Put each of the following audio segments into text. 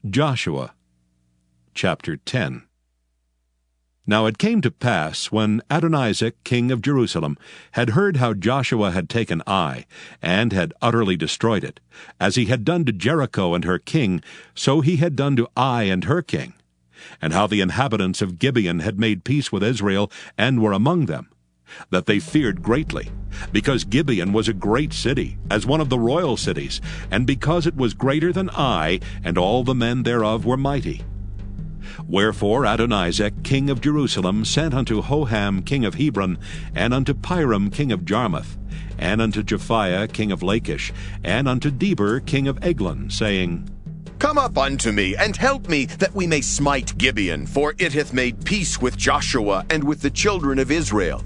Joshua chapter 10. Now it came to pass, when Adonizek king of Jerusalem had heard how Joshua had taken Ai, and had utterly destroyed it, as he had done to Jericho and her king, so he had done to Ai and her king, and how the inhabitants of Gibeon had made peace with Israel, and were among them, that they feared greatly, because Gibeon was a great city, as one of the royal cities, and because it was greater than Ai, and all the men thereof were mighty. Wherefore Adonizek king of Jerusalem sent unto Hoham king of Hebron, and unto Piram king of Jarmuth, and unto Japhiah king of Lachish, and unto Deber king of Eglon, saying, Come up unto me, and help me, that we may smite Gibeon, for it hath made peace with Joshua and with the children of Israel.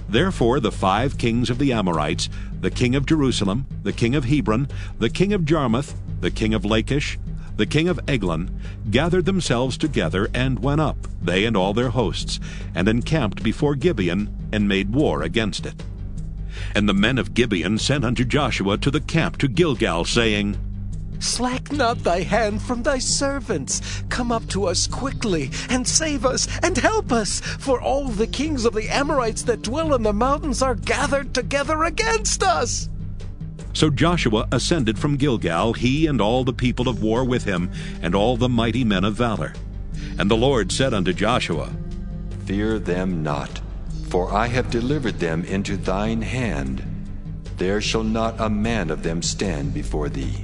Therefore the 5 kings of the Amorites, the king of Jerusalem, the king of Hebron, the king of Jarmuth, the king of Lachish, the king of Eglon, gathered themselves together, and went up, they and all their hosts, and encamped before Gibeon, and made war against it. And the men of Gibeon sent unto Joshua to the camp to Gilgal, saying, Slack not thy hand from thy servants. Come up to us quickly, and save us, and help us, for all the kings of the Amorites that dwell in the mountains are gathered together against us. So Joshua ascended from Gilgal, he and all the people of war with him, and all the mighty men of valor. And the Lord said unto Joshua, Fear them not, for I have delivered them into thine hand. There shall not a man of them stand before thee.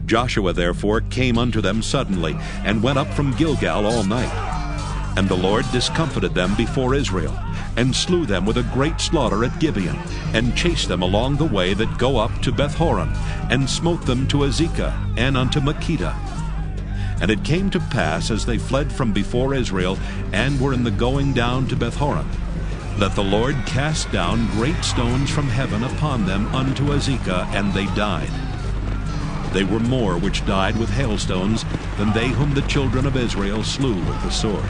Joshua therefore came unto them suddenly, and went up from Gilgal all night. And the Lord discomfited them before Israel, and slew them with a great slaughter at Gibeon, and chased them along the way that go up to Bethhoron, and smote them to Azekah, and unto Makkedah. And it came to pass, as they fled from before Israel, and were in the going down to Bethhoron, that the Lord cast down great stones from heaven upon them unto Azekah, and they died. They were more which died with hailstones than they whom the children of Israel slew with the sword.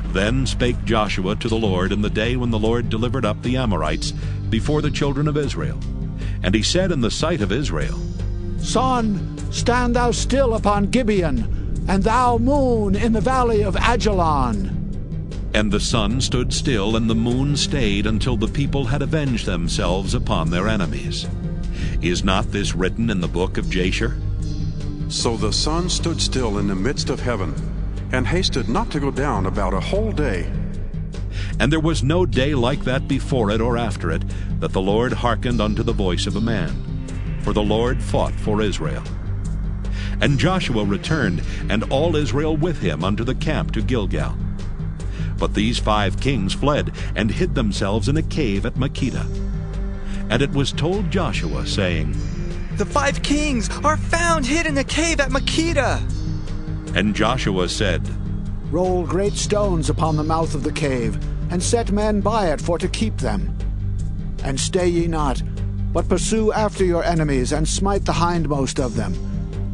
Then spake Joshua to the Lord in the day when the Lord delivered up the Amorites before the children of Israel. And he said in the sight of Israel, Sun, stand thou still upon Gibeon, and thou moon in the valley of Ajalon. And the sun stood still, and the moon stayed, until the people had avenged themselves upon their enemies. Is not this written in the book of Jasher? So the sun stood still in the midst of heaven, and hasted not to go down about a whole day. And there was no day like that before it or after it, that the Lord hearkened unto the voice of a man. For the Lord fought for Israel. And Joshua returned, and all Israel with him, unto the camp to Gilgal. But these 5 kings fled, and hid themselves in a cave at Makkedah. And it was told Joshua, saying, The 5 kings are found hid in a cave at Makkedah. And Joshua said, Roll great stones upon the mouth of the cave, and set men by it for to keep them. And stay ye not, but pursue after your enemies, and smite the hindmost of them.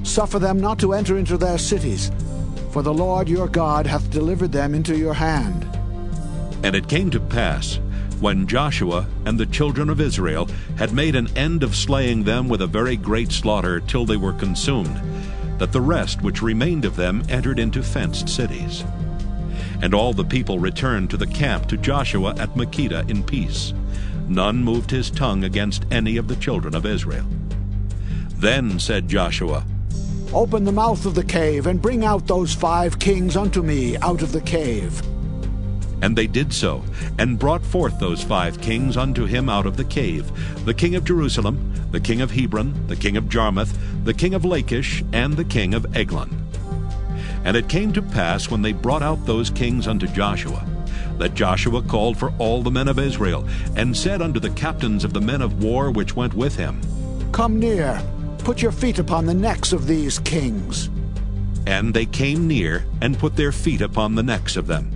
Suffer them not to enter into their cities, for the Lord your God hath delivered them into your hand. And it came to pass, when Joshua and the children of Israel had made an end of slaying them with a very great slaughter till they were consumed, that the rest which remained of them entered into fenced cities. And all the people returned to the camp to Joshua at Makkedah in peace. None moved his tongue against any of the children of Israel. Then said Joshua, Open the mouth of the cave, and bring out those 5 kings unto me out of the cave. And they did so, and brought forth those 5 kings unto him out of the cave, the king of Jerusalem, the king of Hebron, the king of Jarmuth, the king of Lachish, and the king of Eglon. And it came to pass, when they brought out those kings unto Joshua, that Joshua called for all the men of Israel, and said unto the captains of the men of war which went with him, Come near, put your feet upon the necks of these kings. And they came near, and put their feet upon the necks of them.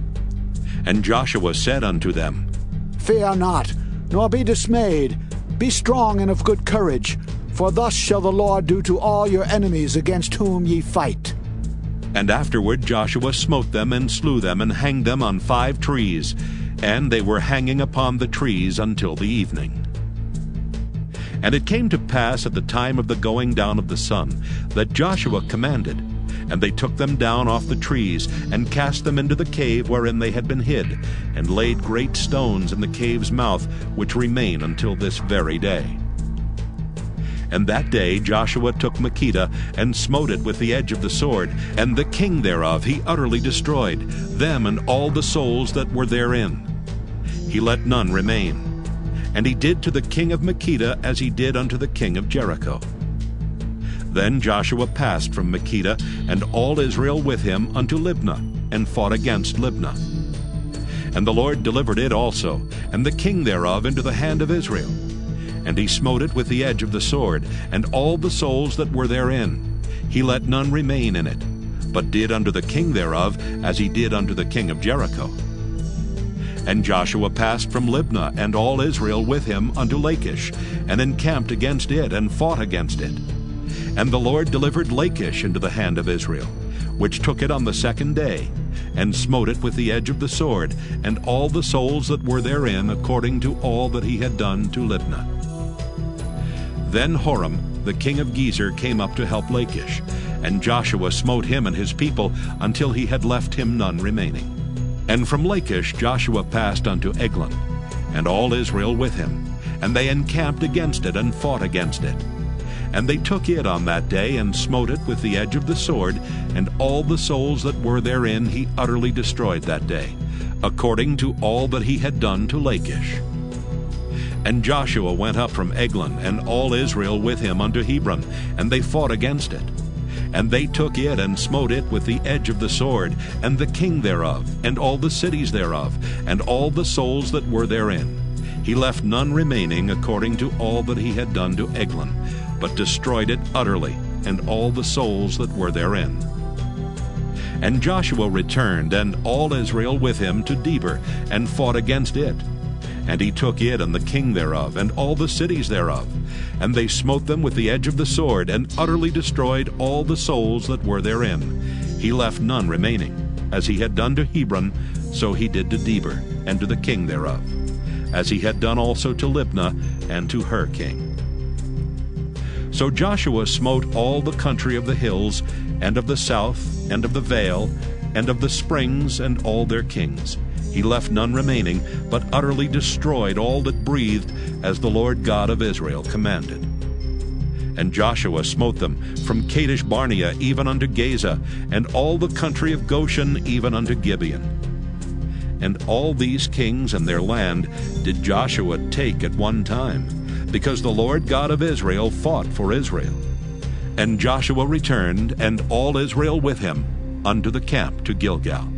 And Joshua said unto them, Fear not, nor be dismayed. Be strong and of good courage, for thus shall the Lord do to all your enemies against whom ye fight. And afterward Joshua smote them, and slew them, and hanged them on 5 trees, and they were hanging upon the trees until the evening. And it came to pass at the time of the going down of the sun, that Joshua commanded, and they took them down off the trees, and cast them into the cave wherein they had been hid, and laid great stones in the cave's mouth, which remain until this very day. And that day Joshua took Makkedah, and smote it with the edge of the sword, and the king thereof he utterly destroyed, them and all the souls that were therein. He let none remain. And he did to the king of Makkedah as he did unto the king of Jericho. Then Joshua passed from Makkedah, and all Israel with him, unto Libnah, and fought against Libnah. And the Lord delivered it also, and the king thereof, into the hand of Israel. And he smote it with the edge of the sword, and all the souls that were therein. He let none remain in it, but did unto the king thereof as he did unto the king of Jericho. And Joshua passed from Libnah, and all Israel with him, unto Lachish, and encamped against it, and fought against it. And the Lord delivered Lachish into the hand of Israel, which took it on the second day, and smote it with the edge of the sword, and all the souls that were therein, according to all that he had done to Libnah. Then Horam, the king of Gezer, came up to help Lachish, and Joshua smote him and his people, until he had left him none remaining. And from Lachish Joshua passed unto Eglon, and all Israel with him, and they encamped against it, and fought against it. And they took it on that day, and smote it with the edge of the sword, and all the souls that were therein he utterly destroyed that day, according to all that he had done to Lachish. And Joshua went up from Eglon, and all Israel with him, unto Hebron, and they fought against it. And they took it, and smote it with the edge of the sword, and the king thereof, and all the cities thereof, and all the souls that were therein. He left none remaining, according to all that he had done to Eglon, but destroyed it utterly, and all the souls that were therein. And Joshua returned, and all Israel with him, to Debir, and fought against it. And he took it, and the king thereof, and all the cities thereof. And they smote them with the edge of the sword, and utterly destroyed all the souls that were therein. He left none remaining. As he had done to Hebron, so he did to Debir, and to the king thereof, as he had done also to Libnah, and to her king. So Joshua smote all the country of the hills, and of the south, and of the vale, and of the springs, and all their kings. He left none remaining, but utterly destroyed all that breathed, as the Lord God of Israel commanded. And Joshua smote them from Kadesh Barnea even unto Gaza, and all the country of Goshen even unto Gibeon. And all these kings and their land did Joshua take at one time, because the Lord God of Israel fought for Israel. And Joshua returned, and all Israel with him, unto the camp to Gilgal.